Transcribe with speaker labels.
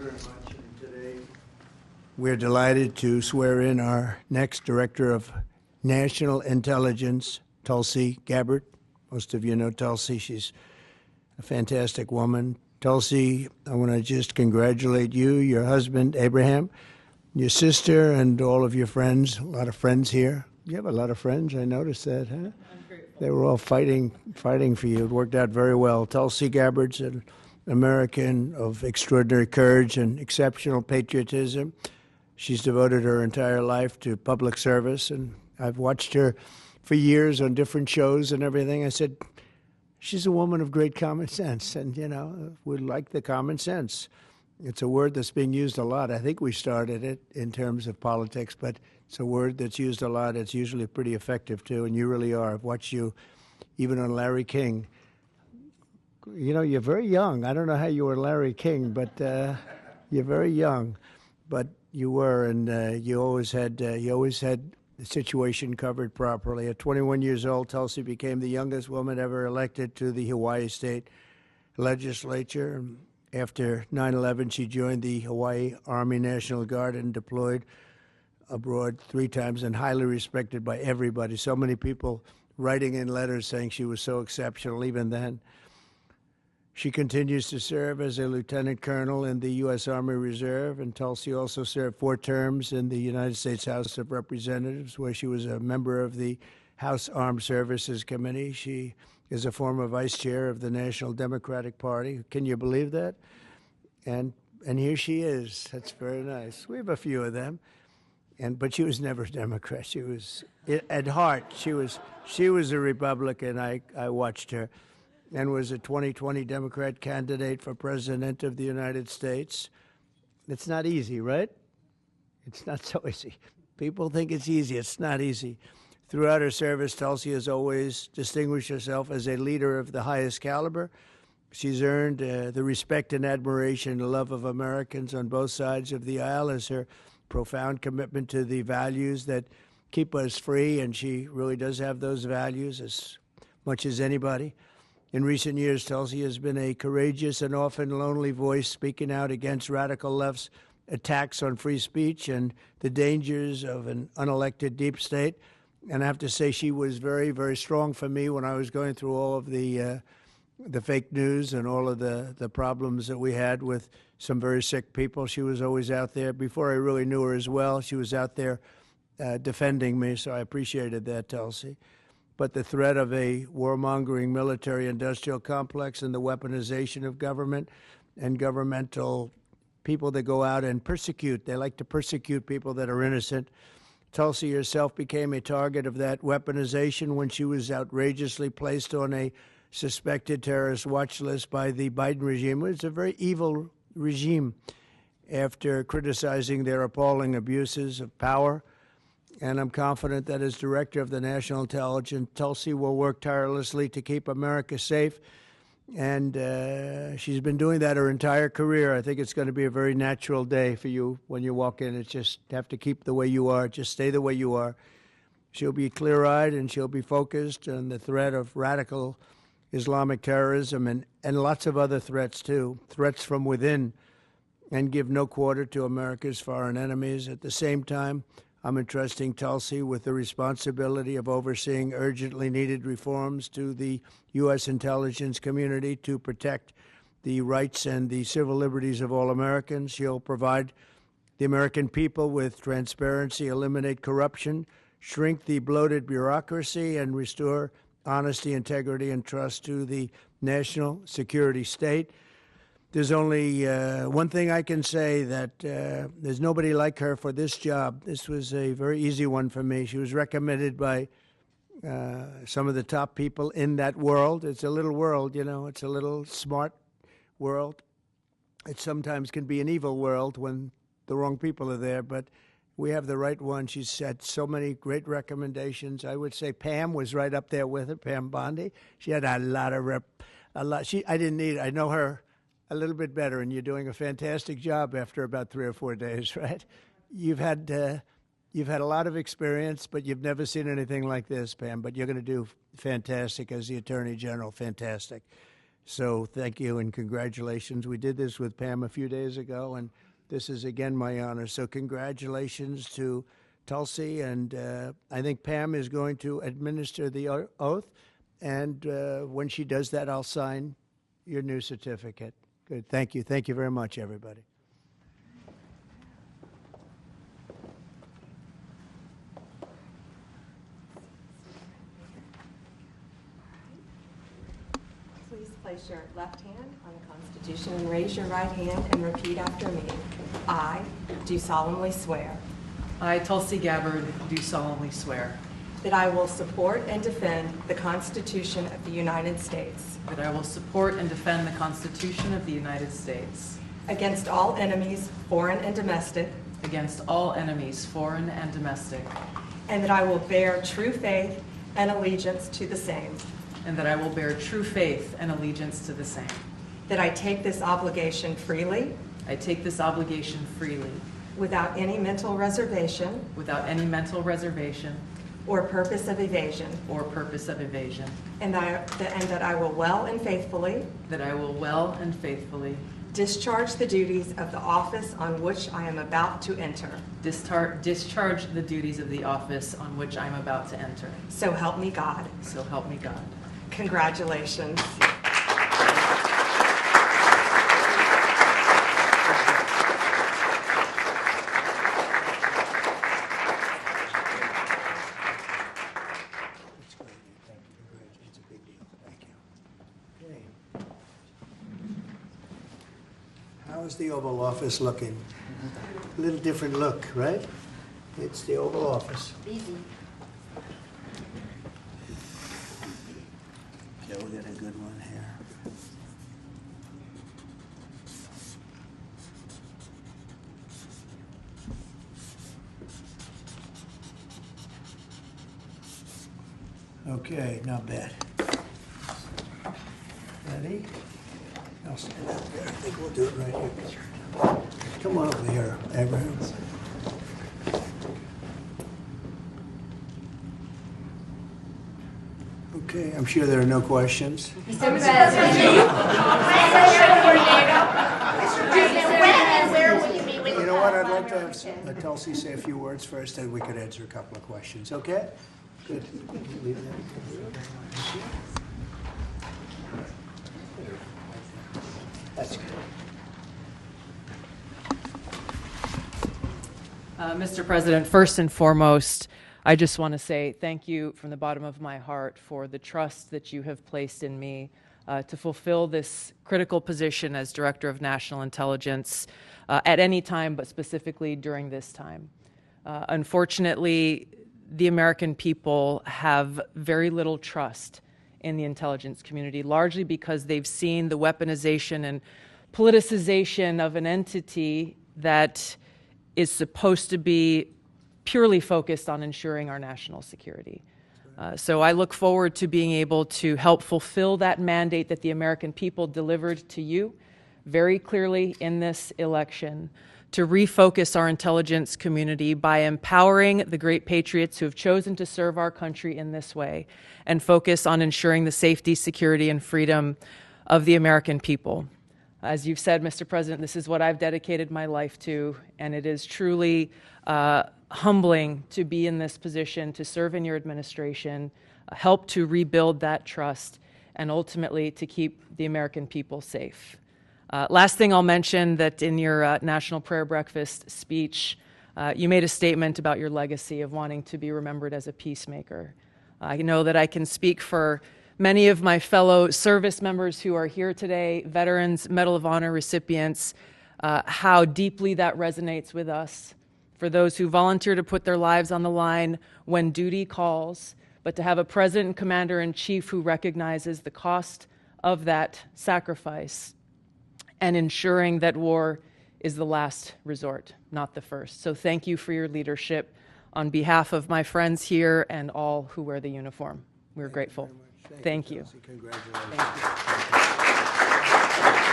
Speaker 1: very much. And today we're delighted to swear in our next Director of National Intelligence, Tulsi Gabbard. Most of you know Tulsi. She's a fantastic woman. Tulsi, I want to just congratulate you, your husband, Abraham, your sister, and all of your friends. A lot of friends here. You have a lot of friends. I noticed that, huh?
Speaker 2: I'm grateful.
Speaker 1: They were all fighting for you. It worked out very well. Tulsi Gabbard's an American of extraordinary courage and exceptional patriotism. She's devoted her entire life to public service, and I've watched her for years on different shows and everything. I said, she's a woman of great common sense, and, you know, we like the common sense. It's a word that's being used a lot. I think we started it in terms of politics, but it's a word that's used a lot. It's usually pretty effective, too, and you really are. I've watched you even on Larry King. You know, you're very young. I don't know how you were Larry King, but you're very young. But you were, and you always had the situation covered properly. At 21 years old, Tulsi became the youngest woman ever elected to the Hawaii State Legislature. After 9/11, she joined the Hawaii Army National Guard and deployed abroad 3 times, and highly respected by everybody. So many people writing in letters saying she was so exceptional even then. She continues to serve as a lieutenant colonel in the U.S. Army Reserve, and Tulsi also served 4 terms in the United States House of Representatives, where she was a member of the House Armed Services Committee. She is a former vice chair of the National Democratic Party. Can you believe that? And here she is. That's very nice. We have a few of them. But she was never a Democrat. She was, at heart, she was a Republican. I watched her, and was a 2020 Democrat candidate for President of the United States. It's not easy, right? It's not so easy. People think it's easy. It's not easy. Throughout her service, Tulsi has always distinguished herself as a leader of the highest caliber. She's earned the respect and admiration and love of Americans on both sides of the aisle as her profound commitment to the values that keep us free, and she really does have those values as much as anybody. In recent years, Tulsi has been a courageous and often lonely voice speaking out against radical left's attacks on free speech and the dangers of an unelected deep state. And I have to say, she was very, very strong for me when I was going through all of the fake news and all of the problems that we had with some very sick people. She was always out there. Before I really knew her as well, she was out there defending me, so I appreciated that, Tulsi. But the threat of a warmongering military-industrial complex and the weaponization of government and governmental people that go out and persecute. They like to persecute people that are innocent. Tulsi herself became a target of that weaponization when she was outrageously placed on a suspected terrorist watch list by the Biden regime. It's a very evil regime after criticizing their appalling abuses of power. And I'm confident that as Director of the National Intelligence, Tulsi will work tirelessly to keep America safe. And she's been doing that her entire career. I think it's going to be a very natural day for you when you walk in. It's just have to keep the way you are. Just stay the way you are. She'll be clear-eyed and she'll be focused on the threat of radical Islamic terrorism and lots of other threats, too, threats from within, and give no quarter to America's foreign enemies. At the same time, I'm entrusting Tulsi with the responsibility of overseeing urgently needed reforms to the U.S. intelligence community to protect the rights and the civil liberties of all Americans. She'll provide the American people with transparency, eliminate corruption, shrink the bloated bureaucracy, and restore honesty, integrity, and trust to the national security state. There's only one thing I can say, that there's nobody like her for this job. This was a very easy one for me. She was recommended by some of the top people in that world. It's a little world, you know. It's a little smart world. It sometimes can be an evil world when the wrong people are there, but we have the right one. She's had so many great recommendations. I would say Pam was right up there with her, Pam Bondi. She had a lot of I know her a little bit better, and you're doing a fantastic job after about 3 or 4 days, right? You've had a lot of experience, but you've never seen anything like this, Pam. But you're going to do fantastic as the Attorney General, fantastic. So thank you and congratulations. We did this with Pam a few days ago, and this is again my honor. So congratulations to Tulsi, and I think Pam is going to administer the oath, and when she does that, I'll sign your new certificate. Good. Thank you. Thank you very much, everybody.
Speaker 2: Please place your left hand on the Constitution and raise your right hand and repeat after me. I do solemnly swear
Speaker 3: I, Tulsi Gabbard, do solemnly swear
Speaker 2: that I will support and defend the Constitution of the United States
Speaker 3: that I will support and defend the Constitution of the United States
Speaker 2: against all enemies, foreign and domestic,
Speaker 3: against all enemies, foreign and domestic,
Speaker 2: and that I will bear true faith and allegiance to the same,
Speaker 3: and that I will bear true faith and allegiance to the same.
Speaker 2: that I take this obligation freely
Speaker 3: I take this obligation freely,
Speaker 2: without any mental reservation
Speaker 3: without any mental reservation
Speaker 2: or purpose of evasion,
Speaker 3: or purpose of evasion,
Speaker 2: and that I will well and faithfully
Speaker 3: that I will well and faithfully
Speaker 2: discharge the duties of the office on which I am about to enter.
Speaker 3: discharge the duties of the office on which I am about to enter.
Speaker 2: So help me God.
Speaker 3: So help me God.
Speaker 2: Congratulations.
Speaker 1: That's great. Thank you. Congratulations. It's a big deal. Thank you. Okay. How is the Oval Office looking? A little different look, right? It's the Oval Office.
Speaker 4: Easy.
Speaker 1: Okay, we got a good one here. Okay, not bad. Ready? I'll stand up there. I think we'll do it right here. Come on over here, Abraham. Okay, I'm sure there are no questions.
Speaker 4: Mr. President, when and where will you be with
Speaker 1: You know what, I'd like to have Tulsi say a few words first, and we could answer a couple of questions, okay? Good. Leave that. That's good.
Speaker 3: Mr. President, first and foremost, I just want to say thank you from the bottom of my heart for the trust that you have placed in me to fulfill this critical position as Director of National Intelligence at any time, but specifically during this time. Unfortunately, the American people have very little trust in the intelligence community, largely because they've seen the weaponization and politicization of an entity that is supposed to be purely focused on ensuring our national security. So I look forward to being able to help fulfill that mandate that the American people delivered to you very clearly in this election, to refocus our intelligence community by empowering the great patriots who have chosen to serve our country in this way, and focus on ensuring the safety, security, and freedom of the American people. As you've said, Mr. President, this is what I've dedicated my life to, and it is truly humbling to be in this position, to serve in your administration, help to rebuild that trust, and ultimately to keep the American people safe. Last thing I'll mention, that in your National Prayer Breakfast speech, you made a statement about your legacy of wanting to be remembered as a peacemaker. I know that I can speak for many of my fellow service members who are here today, veterans, Medal of Honor recipients, how deeply that resonates with us. For those who volunteer to put their lives on the line when duty calls, but to have a President and Commander-in-Chief who recognizes the cost of that sacrifice and ensuring that war is the last resort, not the first. So thank you for your leadership on behalf of my friends here and all who wear the uniform. We're grateful. Thank you.
Speaker 1: Congratulations.
Speaker 3: Thank you.